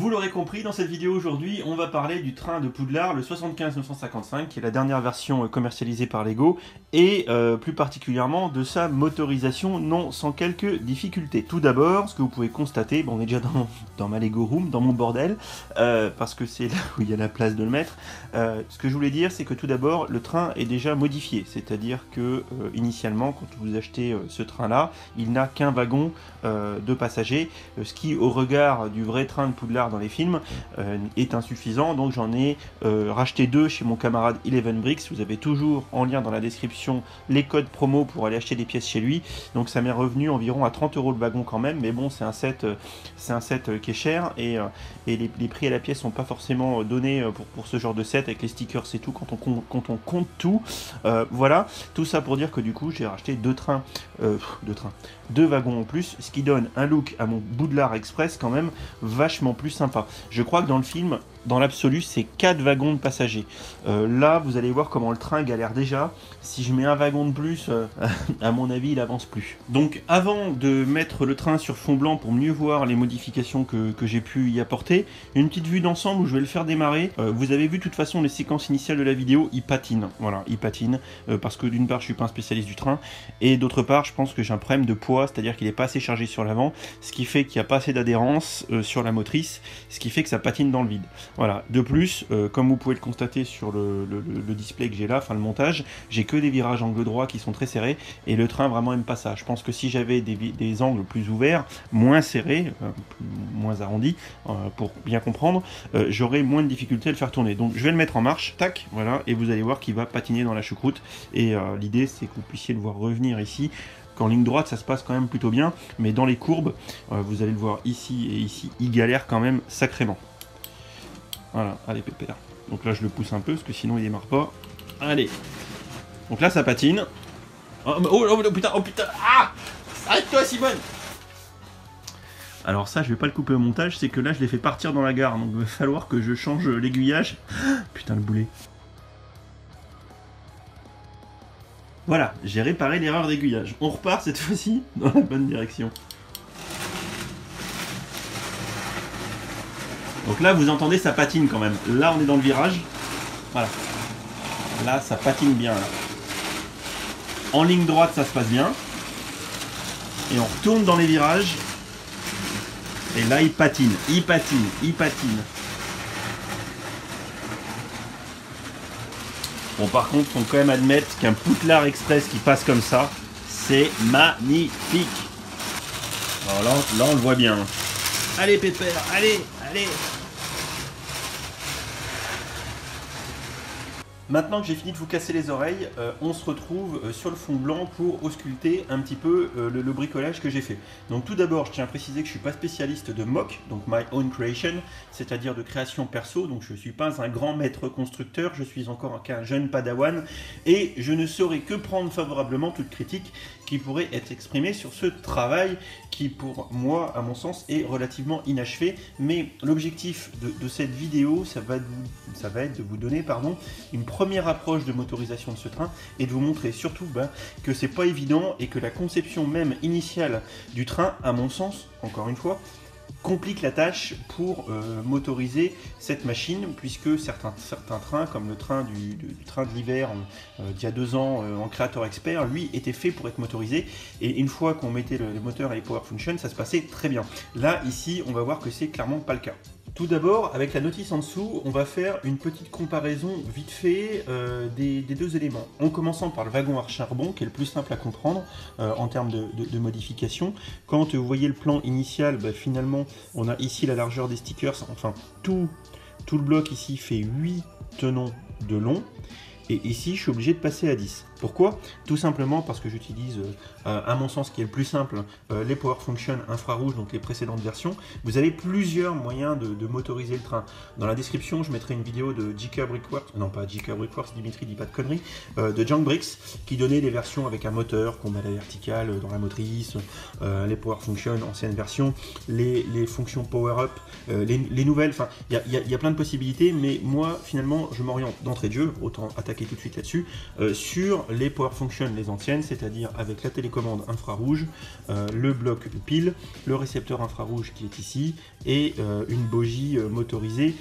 Vous l'aurez compris, dans cette vidéo aujourd'hui, on va parler du train de Poudlard, le 75-955, qui est la dernière version commercialisée par Lego, et plus particulièrement de sa motorisation, non sans quelques difficultés. Tout d'abord, ce que vous pouvez constater, bon, on est déjà dans ma Lego Room, dans mon bordel, parce que c'est là où il y a la place de le mettre. Ce que je voulais dire, c'est que tout d'abord, le train est déjà modifié, c'est-à-dire que initialement, quand vous achetez ce train-là, il n'a qu'un wagon de passagers, ce qui, au regard du vrai train de Poudlard dans les films, est insuffisant. Donc j'en ai racheté deux chez mon camarade Eleven Bricks. Vous avez toujours en lien dans la description les codes promo pour aller acheter des pièces chez lui. Donc ça m'est revenu environ à 30 € le wagon quand même, mais bon, c'est un set qui est cher, et les prix à la pièce sont pas forcément donnés pour ce genre de set avec les stickers et tout, quand on compte tout. Voilà, tout ça pour dire que du coup j'ai racheté deux wagons en plus, ce qui donne un look à mon Poudlard Express quand même vachement plus sympa. Je crois que dans le film, dans l'absolu, c'est 4 wagons de passagers. Là, vous allez voir comment le train galère déjà. Si je mets un wagon de plus, à mon avis, il avance plus. Donc, avant de mettre le train sur fond blanc pour mieux voir les modifications que j'ai pu y apporter, une petite vue d'ensemble où je vais le faire démarrer. Vous avez vu de toute façon les séquences initiales de la vidéo, il patine. Voilà, il patine parce que d'une part, je suis pas un spécialiste du train, et d'autre part, je pense que j'ai un problème de poids, c'est-à-dire qu'il n'est pas assez chargé sur l'avant, ce qui fait qu'il n'y a pas assez d'adhérence sur la motrice, ce qui fait que ça patine dans le vide. Voilà. De plus, comme vous pouvez le constater sur le display que j'ai là, enfin le montage, j'ai que des virages angle droit qui sont très serrés, et le train vraiment aime pas ça. Je pense que si j'avais des angles plus ouverts, moins serrés, moins arrondis, pour bien comprendre, j'aurais moins de difficultés à le faire tourner. Donc je vais le mettre en marche, tac, voilà, et vous allez voir qu'il va patiner dans la choucroute, et l'idée c'est que vous puissiez le voir revenir ici. Qu'en ligne droite ça se passe quand même plutôt bien, mais dans les courbes, vous allez le voir ici et ici, il galère quand même sacrément. Voilà, allez pépère. Donc là je le pousse un peu, parce que sinon il démarre pas. Allez. Donc là ça patine. Oh putain, oh putain. Ah, arrête-toi Simone. Alors ça je vais pas le couper au montage, c'est que là je l'ai fait partir dans la gare, donc il va falloir que je change l'aiguillage. Putain le boulet. Voilà, j'ai réparé l'erreur d'aiguillage. On repart cette fois-ci dans la bonne direction. Donc là, vous entendez, ça patine quand même. Là, on est dans le virage. Voilà. Là, ça patine bien. Là. En ligne droite, ça se passe bien. Et on retourne dans les virages. Et là, il patine. Il patine. Il patine. Bon, par contre, faut quand même admettre qu'un Poudlard Express qui passe comme ça, c'est magnifique. Alors là, on le voit bien. Allez, pépère, allez, allez. Maintenant que j'ai fini de vous casser les oreilles, on se retrouve sur le fond blanc pour ausculter un petit peu le bricolage que j'ai fait. Donc tout d'abord, je tiens à préciser que je ne suis pas spécialiste de MOC, donc My Own Creation, c'est-à-dire de création perso, donc je ne suis pas un grand maître constructeur, je suis encore qu'un jeune padawan, et je ne saurais que prendre favorablement toute critique qui pourrait être exprimée sur ce travail qui, pour moi, à mon sens, est relativement inachevé. Mais l'objectif de cette vidéo, ça va être de vous donner une première approche de motorisation de ce train, et de vous montrer surtout que c'est pas évident, et que la conception même initiale du train, à mon sens, encore une fois, complique la tâche pour motoriser cette machine, puisque certains trains, comme le train du train de l'hiver d'il y a 2 ans en créateur expert, lui était fait pour être motorisé, et une fois qu'on mettait le moteur et les power functions, ça se passait très bien. Là, ici, on va voir que c'est clairement pas le cas. Tout d'abord, avec la notice en dessous, on va faire une petite comparaison vite fait des deux éléments. En commençant par le wagon à charbon, qui est le plus simple à comprendre en termes de modification. Quand vous voyez le plan initial, finalement, on a ici la largeur des stickers. Enfin, tout le bloc ici fait 8 tenons de long. Et ici, je suis obligé de passer à 10. Pourquoi? Tout simplement parce que j'utilise, à mon sens, qui est le plus simple, les Power Functions infrarouges, donc les précédentes versions. Vous avez plusieurs moyens de motoriser le train. Dans la description, je mettrai une vidéo de JK Brickworks, non pas JK Brickworks, Dimitri dit pas de conneries, de Junk Bricks, qui donnait des versions avec un moteur qu'on met à la verticale dans la motrice, les Power Functions, ancienne version, les fonctions Power Up, les nouvelles, enfin, il y a plein de possibilités, mais moi, finalement, je m'oriente d'entrée de jeu, autant attaquer tout de suite là-dessus, sur sur les Power Function, les anciennes, c'est-à-dire avec la télécommande infrarouge, le bloc pile, le récepteur infrarouge qui est ici, et une bogie motorisée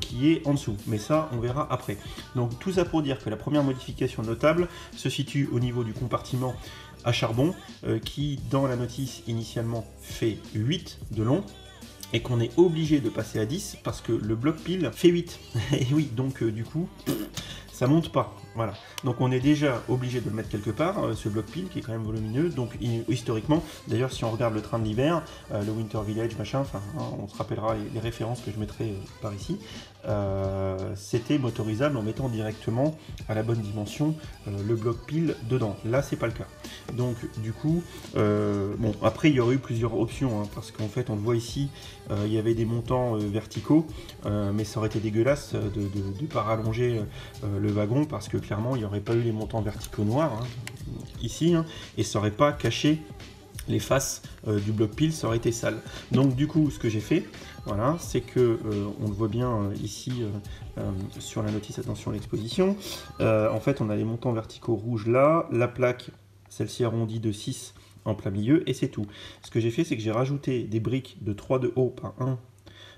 qui est en dessous. Mais ça, on verra après. Donc tout ça pour dire que la première modification notable se situe au niveau du compartiment à charbon, qui dans la notice initialement fait 8 de long, et qu'on est obligé de passer à 10 parce que le bloc pile fait 8. Et oui, donc du coup, ça monte pas. Voilà. Donc on est déjà obligé de le mettre quelque part, ce bloc pile qui est quand même volumineux. Donc historiquement, d'ailleurs si on regarde le train de l'hiver, le Winter Village, machin, enfin on se rappellera les références que je mettrai par ici, c'était motorisable en mettant directement à la bonne dimension le bloc pile dedans. Là c'est pas le cas. Donc du coup, bon après il y aurait eu plusieurs options, hein, parce qu'en fait on le voit ici, il y avait des montants verticaux, mais ça aurait été dégueulasse de pas rallonger le wagon, parce que clairement il n'y aurait pas eu les montants verticaux noirs, hein, ici, hein, et ça n'aurait pas caché les faces du bloc pile, ça aurait été sale. Donc du coup ce que j'ai fait, voilà, c'est que on le voit bien ici sur la notice, attention à l'exposition, en fait on a les montants verticaux rouges là, la plaque, celle-ci arrondie de 6 en plein milieu, et c'est tout. Ce que j'ai fait, c'est que j'ai rajouté des briques de 3 de haut par 1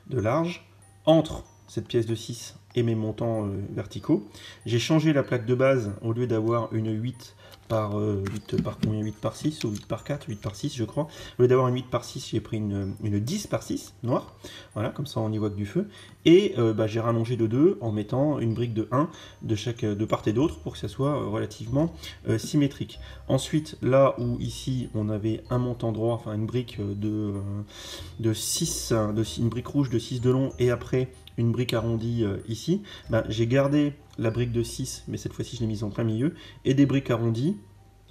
de large entre cette pièce de 6 et mes montants verticaux. J'ai changé la plaque de base, au lieu d'avoir une 8 par 8 par combien, 8 par 6 ou 8 par 4, 8 par 6 je crois. Au lieu d'avoir une 8 par 6, j'ai pris une 10 par 6 noire. Voilà, comme ça on y voit que du feu. Et j'ai rallongé de 2 en mettant une brique de 1 de part et d'autre pour que ça soit relativement symétrique. Ensuite, là où ici on avait un montant droit, enfin une brique de 6, une brique rouge de 6 de long, et après une brique arrondie ici, j'ai gardé la brique de 6, mais cette fois-ci je l'ai mise en plein milieu, et des briques arrondies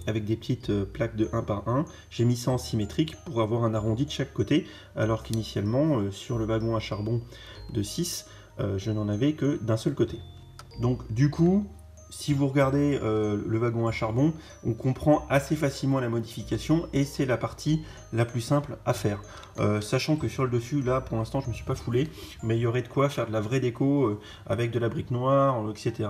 avec des petites plaques de 1 par 1. J'ai mis ça en symétrique pour avoir un arrondi de chaque côté, alors qu'initialement sur le wagon à charbon de 6, je n'en avais que d'un seul côté. Donc du coup, si vous regardez le wagon à charbon, on comprend assez facilement la modification, et c'est la partie la plus simple à faire. Sachant que sur le dessus, là pour l'instant je ne me suis pas foulé, mais il y aurait de quoi faire de la vraie déco avec de la brique noire, etc.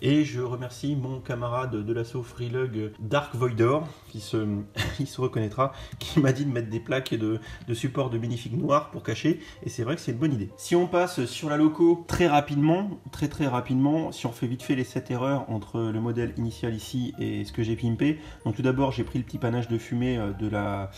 Et je remercie mon camarade de l'assaut Freelug, Dark Voidor, qui se reconnaîtra, qui m'a dit de mettre des plaques de support de minifig noir pour cacher, et c'est vrai que c'est une bonne idée. Si on passe sur la loco très rapidement, très rapidement, si on fait vite fait les 7 erreurs entre le modèle initial ici et ce que j'ai pimpé. Donc tout d'abord j'ai pris le petit panache de fumée de la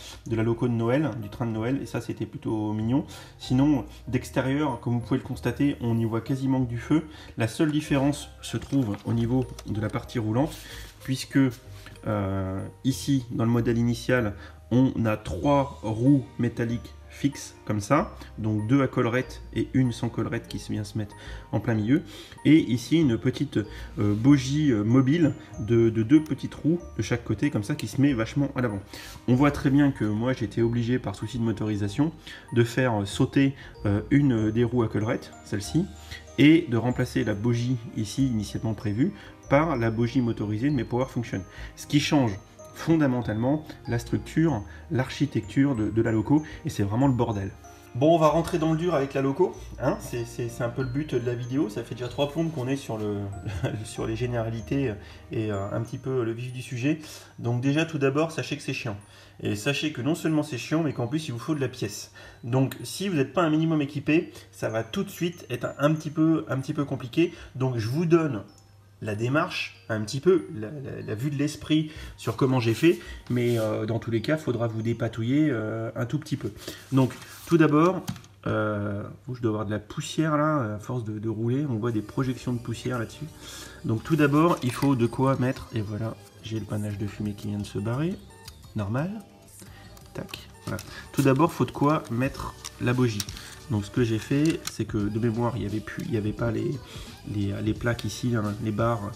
loco de Noël, du train de Noël, et ça c'était plutôt mignon. Sinon d'extérieur, comme vous pouvez le constater, on n'y voit quasiment que du feu. La seule différence se trouve au niveau de la partie roulante, puisque ici dans le modèle initial on a 3 roues métalliques fixes comme ça, donc 2 à collerette et une sans collerette qui vient se mettre en plein milieu, et ici une petite bogie mobile de 2 petites roues de chaque côté comme ça qui se met vachement à l'avant. On voit très bien que moi j'étais obligé par souci de motorisation de faire sauter une des roues à collerette, celle-ci, et de remplacer la bogie ici initialement prévue par la bogie motorisée de mes Power Function, ce qui change fondamentalement la structure, l'architecture de la loco, et c'est vraiment le bordel. Bon, on va rentrer dans le dur avec la loco, hein, c'est un peu le but de la vidéo. Ça fait déjà 3 plombes qu'on est sur les généralités et un petit peu le vif du sujet. Donc déjà tout d'abord, sachez que c'est chiant. Et sachez que non seulement c'est chiant, mais qu'en plus il vous faut de la pièce. Donc si vous n'êtes pas un minimum équipé, ça va tout de suite être un petit peu compliqué. Donc je vous donne la démarche, un petit peu, la vue de l'esprit sur comment j'ai fait, mais dans tous les cas, il faudra vous dépatouiller un tout petit peu. Donc, tout d'abord, je dois avoir de la poussière là, à force de rouler, on voit des projections de poussière là-dessus. Donc, tout d'abord, il faut de quoi mettre, et voilà, j'ai le panache de fumée qui vient de se barrer, normal, tac, voilà. Tout d'abord, il faut de quoi mettre la bogie. Donc ce que j'ai fait, c'est que de mémoire, il n'y avait pas les plaques ici, hein, les barres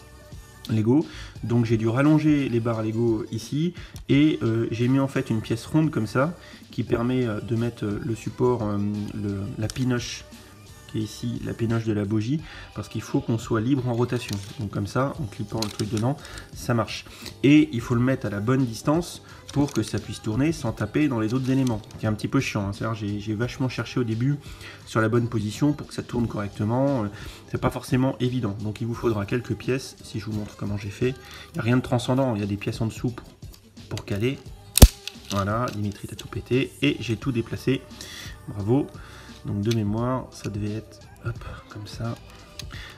Lego. Donc j'ai dû rallonger les barres Lego ici, et j'ai mis en fait une pièce ronde comme ça, qui permet de mettre le support, la pinoche qui est ici la pénoche de la bogie, parce qu'il faut qu'on soit libre en rotation. Donc comme ça, en clipant le truc dedans, ça marche. Et il faut le mettre à la bonne distance pour que ça puisse tourner sans taper dans les autres éléments. C'est un petit peu chiant, hein. C'est-à-dire j'ai vachement cherché au début sur la bonne position pour que ça tourne correctement. C'est pas forcément évident. Donc il vous faudra quelques pièces. Si je vous montre comment j'ai fait, il n'y a rien de transcendant. Il y a des pièces en dessous pour caler. Voilà, Dimitri a tout pété et j'ai tout déplacé. Bravo. Donc de mémoire, ça devait être hop, comme ça.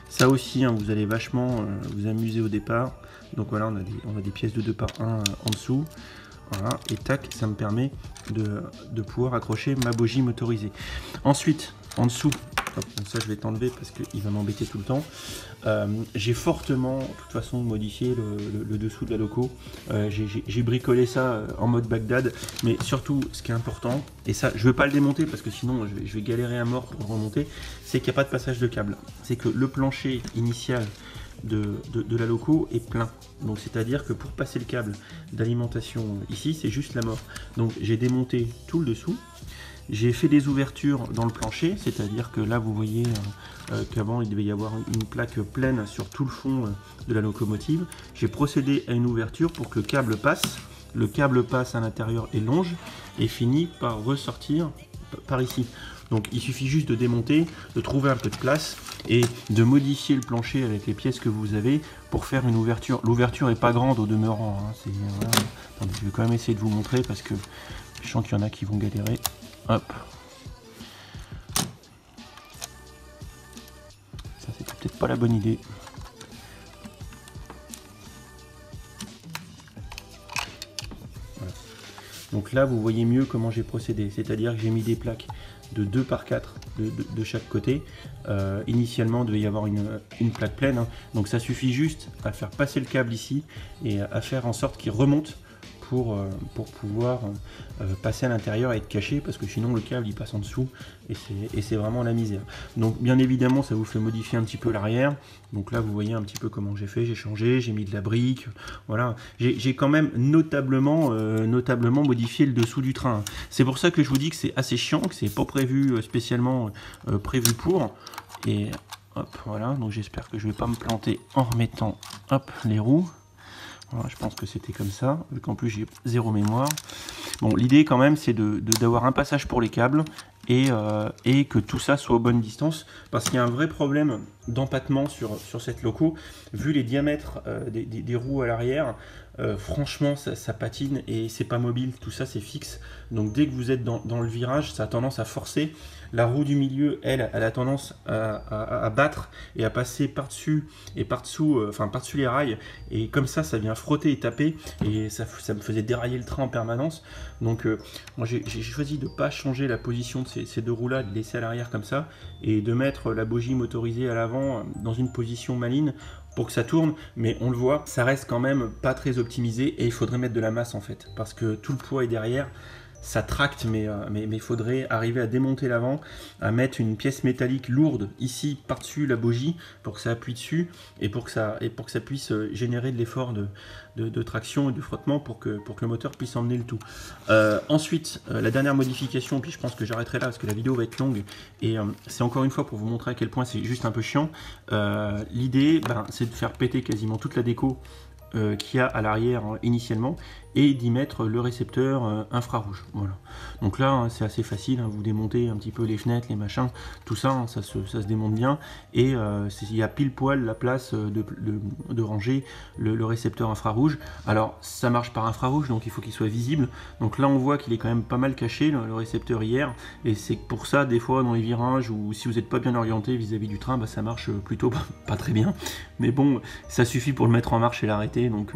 Ça aussi, hein, vous allez vachement vous amuser au départ. Donc voilà, on a des pièces de 2 par 1 en dessous. Voilà, et tac, ça me permet de pouvoir accrocher ma bogie motorisée. Ensuite, en dessous, hop, donc ça je vais t'enlever parce qu'il va m'embêter tout le temps. J'ai fortement, de toute façon, modifié le dessous de la loco. J'ai bricolé ça en mode Bagdad, mais surtout, ce qui est important, et ça, je ne veux pas le démonter parce que sinon je vais galérer à mort pour le remonter, c'est qu'il n'y a pas de passage de câble. C'est que le plancher initial de la loco est plein. Donc c'est à dire que pour passer le câble d'alimentation ici, c'est juste la mort. Donc j'ai démonté tout le dessous. J'ai fait des ouvertures dans le plancher, c'est à dire que là vous voyez qu'avant il devait y avoir une plaque pleine sur tout le fond de la locomotive. J'ai procédé à une ouverture pour que le câble passe. Le câble passe à l'intérieur et longe et finit par ressortir par ici. Donc il suffit juste de démonter, de trouver un peu de place et de modifier le plancher avec les pièces que vous avez pour faire une ouverture. L'ouverture n'est pas grande au demeurant, hein. Voilà. Attendez, je vais quand même essayer de vous montrer parce que je sens qu'il y en a qui vont galérer. Hop. Ça c'était peut-être pas la bonne idée. Voilà. Donc là vous voyez mieux comment j'ai procédé, c'est-à-dire que j'ai mis des plaques de 2 par 4 de chaque côté. Initialement, il devait y avoir une plaque pleine, hein. Donc ça suffit juste à faire passer le câble ici et à faire en sorte qu'il remonte pour pouvoir passer à l'intérieur et être caché, parce que sinon le câble il passe en dessous et c'est vraiment la misère. Donc bien évidemment ça vous fait modifier un petit peu l'arrière. Donc là vous voyez un petit peu comment j'ai fait, j'ai changé, j'ai mis de la brique, voilà. J'ai quand même notablement modifié le dessous du train. C'est pour ça que je vous dis que c'est assez chiant, que c'est pas prévu spécialement prévu pour. Et hop, voilà, donc j'espère que je vais pas me planter en remettant hop les roues. Voilà, je pense que c'était comme ça, vu qu'en plus j'ai zéro mémoire. Bon, l'idée quand même c'est d'avoir un passage pour les câbles et que tout ça soit aux bonnes distances, parce qu'il y a un vrai problème d'empattement sur cette loco. Vu les diamètres des roues à l'arrière, franchement ça patine et c'est pas mobile, tout ça c'est fixe. Donc dès que vous êtes dans le virage, ça a tendance à forcer. La roue du milieu, elle a tendance à battre et à passer par-dessus et par-dessous les rails. Et comme ça vient frotter et taper. Et ça me faisait dérailler le train en permanence. Donc moi j'ai choisi de ne pas changer la position de ces deux roues-là, de laisser à l'arrière comme ça. Et de mettre la bogie motorisée à l'avant dans une position maligne pour que ça tourne. Mais on le voit, ça reste quand même pas très optimisé. Et il faudrait mettre de la masse en fait. Parce que tout le poids est derrière. Ça tracte, mais il faudrait arriver à démonter l'avant, à mettre une pièce métallique lourde ici par-dessus la bogie pour que ça appuie dessus et pour que ça puisse générer de l'effort de traction et de frottement pour que le moteur puisse emmener le tout. Ensuite, la dernière modification, puis je pense que j'arrêterai là parce que la vidéo va être longue et c'est encore une fois pour vous montrer à quel point c'est juste un peu chiant. L'idée, c'est de faire péter quasiment toute la déco qu'il y a à l'arrière initialement et d'y mettre le récepteur infrarouge. Voilà. Donc là hein, c'est assez facile, hein, vous démontez un petit peu les fenêtres, les machins, tout ça, hein, ça se démonte bien et il y a pile poil la place de ranger le récepteur infrarouge. Alors ça marche par infrarouge, donc il faut qu'il soit visible. Donc là on voit qu'il est quand même pas mal caché le récepteur hier, et c'est pour ça des fois dans les virages ou si vous n'êtes pas bien orienté vis-à-vis du train, ça marche plutôt pas très bien. Mais bon, ça suffit pour le mettre en marche et l'arrêter. Donc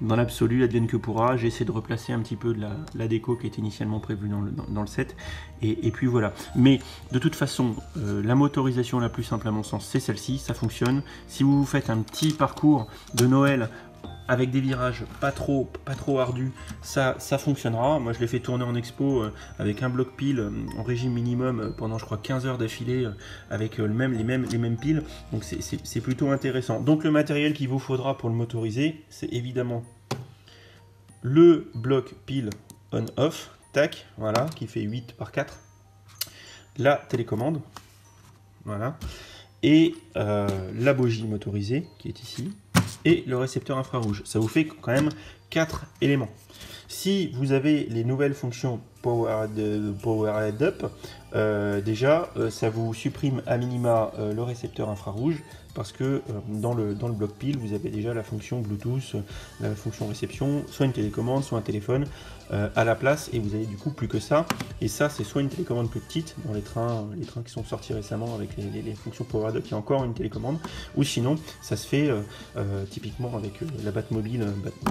dans l'absolu, advienne que pourra. J'ai essayé de replacer un petit peu de la déco qui était initialement prévue dans le set. Et puis voilà. Mais de toute façon, la motorisation la plus simple à mon sens, c'est celle-ci. Ça fonctionne. Si vous faites un petit parcours de Noël avec des virages pas trop ardus, ça fonctionnera. Moi je l'ai fait tourner en expo avec un bloc pile en régime minimum pendant je crois 15 heures d'affilée avec les mêmes piles, donc c'est plutôt intéressant. Donc le matériel qu'il vous faudra pour le motoriser, c'est évidemment le bloc pile on-off, tac, voilà, qui fait 8 par 4, la télécommande, voilà, et la bougie motorisée qui est ici, et le récepteur infrarouge. Ça vous fait quand même 4 éléments. Si vous avez les nouvelles fonctions Power Head Up, déjà ça vous supprime à minima le récepteur infrarouge, parce que dans le bloc pile, vous avez déjà la fonction Bluetooth, la fonction réception, soit une télécommande, soit un téléphone à la place, et vous avez du coup plus que ça. Et ça, c'est soit une télécommande plus petite, dans les trains qui sont sortis récemment avec les fonctions Power Up, il y a encore une télécommande, ou sinon, ça se fait typiquement avec la Batmobile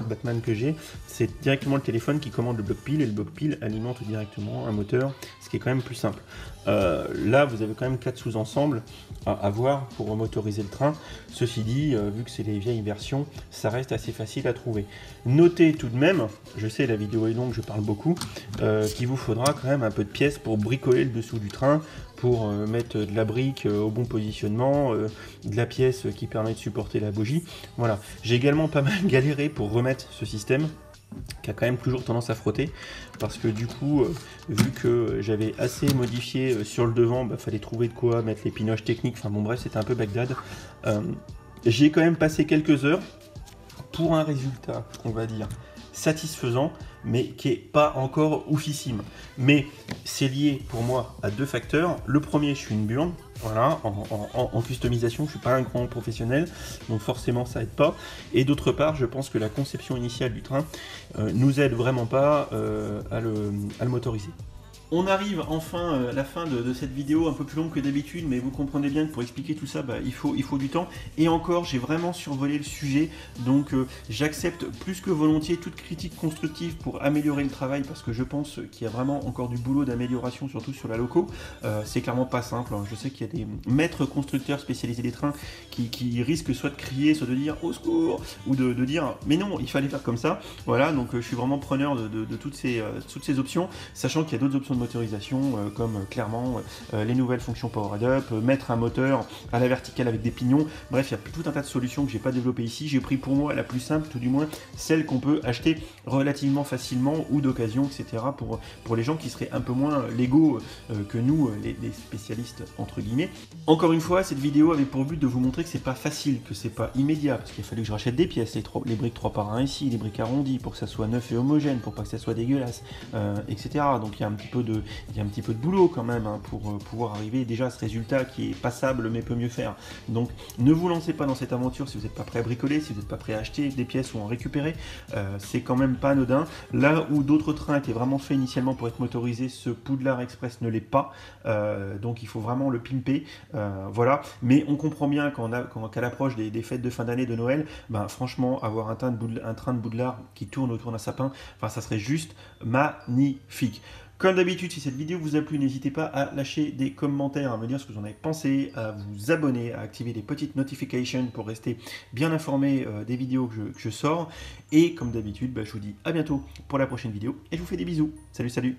Batman que j'ai, c'est directement le téléphone qui commande le bloc pile, et le bloc pile alimente directement un moteur, ce qui est quand même plus simple. Là, vous avez quand même 4 sous-ensembles à voir pour motoriser le train. Ceci dit, vu que c'est les vieilles versions, ça reste assez facile à trouver. Notez tout de même, je sais la vidéo est longue, je parle beaucoup, qu'il vous faudra quand même un peu de pièces pour bricoler le dessous du train, pour mettre de la brique au bon positionnement, de la pièce qui permet de supporter la bougie. Voilà. J'ai également pas mal galéré pour remettre ce système, qui a quand même toujours tendance à frotter, parce que du coup, vu que j'avais assez modifié sur le devant, fallait trouver de quoi mettre les pinoches techniques, enfin bon bref, c'était un peu Bagdad. J'ai quand même passé quelques heures pour un résultat, on va dire, satisfaisant, mais qui est pas encore oufissime. Mais c'est lié pour moi à 2 facteurs. Le premier, je suis une burne, voilà, en customisation, je suis pas un grand professionnel, donc forcément ça aide pas. Et d'autre part, je pense que la conception initiale du train nous aide vraiment pas à le motoriser. On arrive enfin à la fin de cette vidéo, un peu plus longue que d'habitude, mais vous comprenez bien que pour expliquer tout ça, il faut du temps. Et encore, j'ai vraiment survolé le sujet, donc j'accepte plus que volontiers toute critique constructive pour améliorer le travail, parce que je pense qu'il y a vraiment encore du boulot d'amélioration, surtout sur la loco. C'est clairement pas simple, hein. Je sais qu'il y a des maîtres constructeurs spécialisés des trains qui risquent soit de crier, soit de dire au secours, ou de dire mais non, il fallait faire comme ça. Voilà, donc je suis vraiment preneur de toutes ces options, sachant qu'il y a d'autres options de motorisation comme clairement les nouvelles fonctions Power Up, mettre un moteur à la verticale avec des pignons. Bref, il y a tout un tas de solutions que j'ai pas développées ici. J'ai pris pour moi la plus simple, tout du moins celle qu'on peut acheter relativement facilement ou d'occasion, etc. pour les gens qui seraient un peu moins légaux que nous, les spécialistes entre guillemets. Encore une fois, cette vidéo avait pour but de vous montrer que c'est pas facile, que c'est pas immédiat, parce qu'il a fallu que je rachète des pièces, les briques 3 par 1 ici, les briques arrondies pour que ça soit neuf et homogène, pour pas que ça soit dégueulasse, etc. Donc il y a un petit peu de boulot quand même hein, pour pouvoir arriver déjà à ce résultat qui est passable mais peut mieux faire. Donc ne vous lancez pas dans cette aventure si vous n'êtes pas prêt à bricoler, si vous n'êtes pas prêt à acheter des pièces ou en récupérer. C'est quand même pas anodin. Là où d'autres trains étaient vraiment faits initialement pour être motorisés, ce Poudlard Express ne l'est pas. Donc il faut vraiment le pimper. Voilà. Mais on comprend bien qu'à l'approche des fêtes de fin d'année de Noël, franchement, avoir un train de Poudlard qui tourne autour d'un sapin, ça serait juste magnifique. Comme d'habitude, si cette vidéo vous a plu, n'hésitez pas à lâcher des commentaires, à me dire ce que vous en avez pensé, à vous abonner, à activer les petites notifications pour rester bien informé des vidéos que je sors. Et comme d'habitude, je vous dis à bientôt pour la prochaine vidéo et je vous fais des bisous. Salut, salut!